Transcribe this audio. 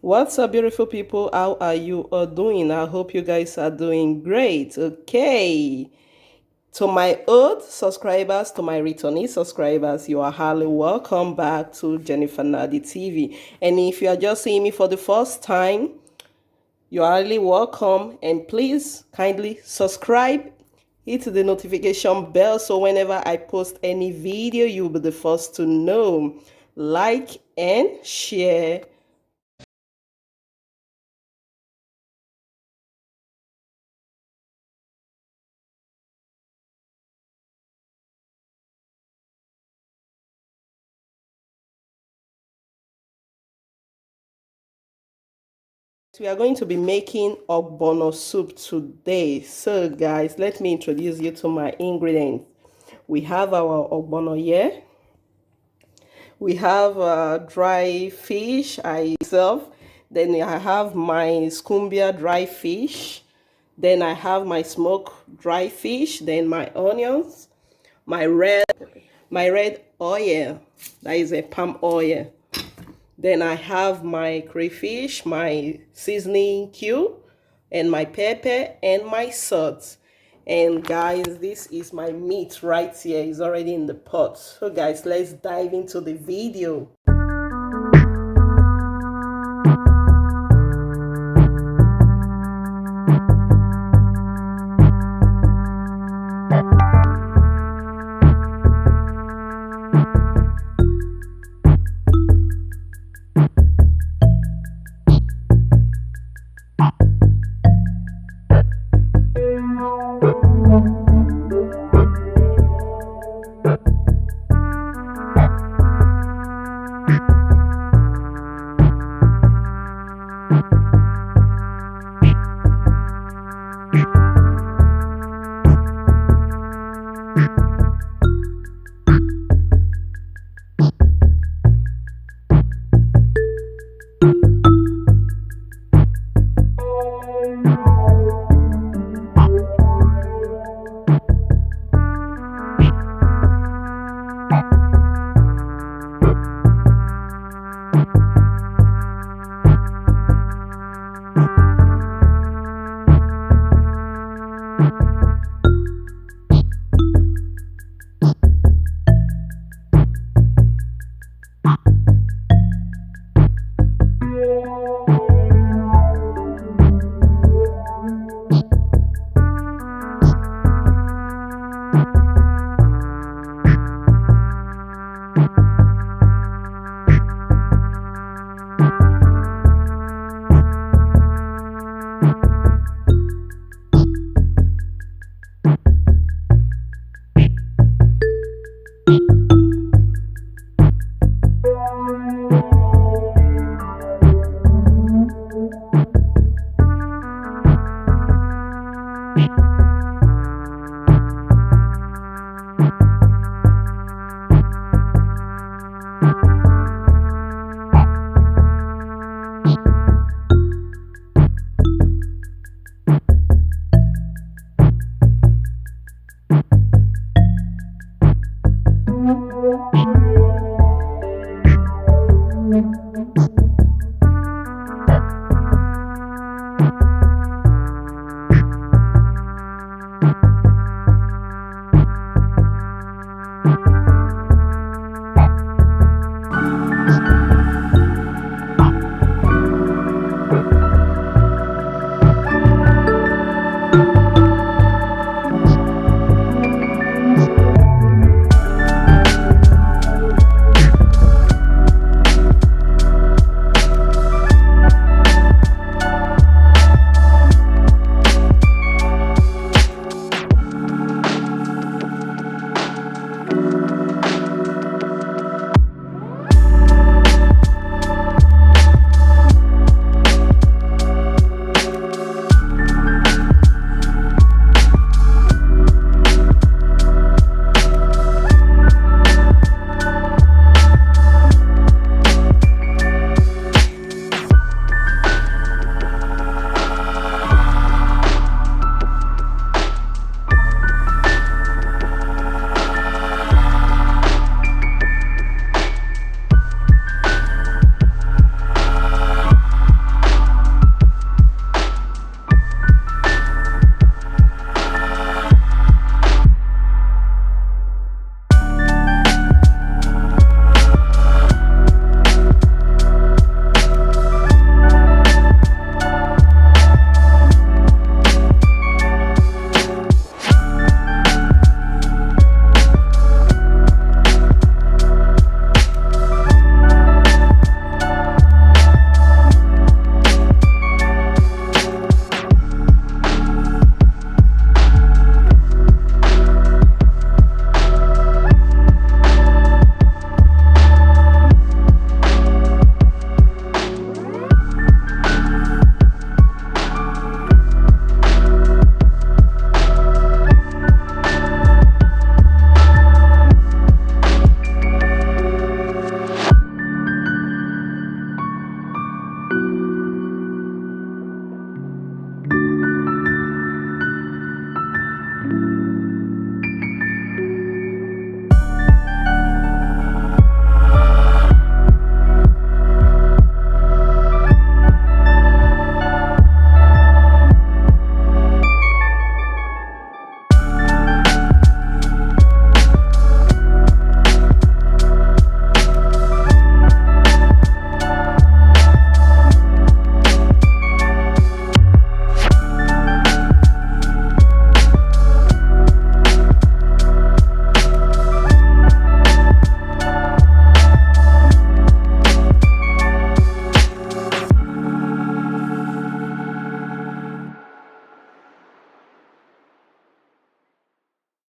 What's up, beautiful people? How are you all doing? I hope you guys are doing great. Okay. To my old subscribers, to my returning subscribers, you are highly welcome back to Jenifer Nadi TV. And if you are just seeing me for the first time, you are highly welcome. And please kindly subscribe, hit the notification bell so whenever I post any video, you'll be the first to know. Like and share. We are going to be making ogbono soup today. So guys, let me introduce you to my ingredients. We have our ogbono here. We have dry fish I serve. Then I have my scumbia dry fish. Then I have my smoked dry fish. Then my onions, my red oil. That is a palm oil. Then I have my crayfish, my seasoning cube, and my pepper and my salt. And guys, this is my meat right here. It's already in the pot. So guys, let's dive into the video.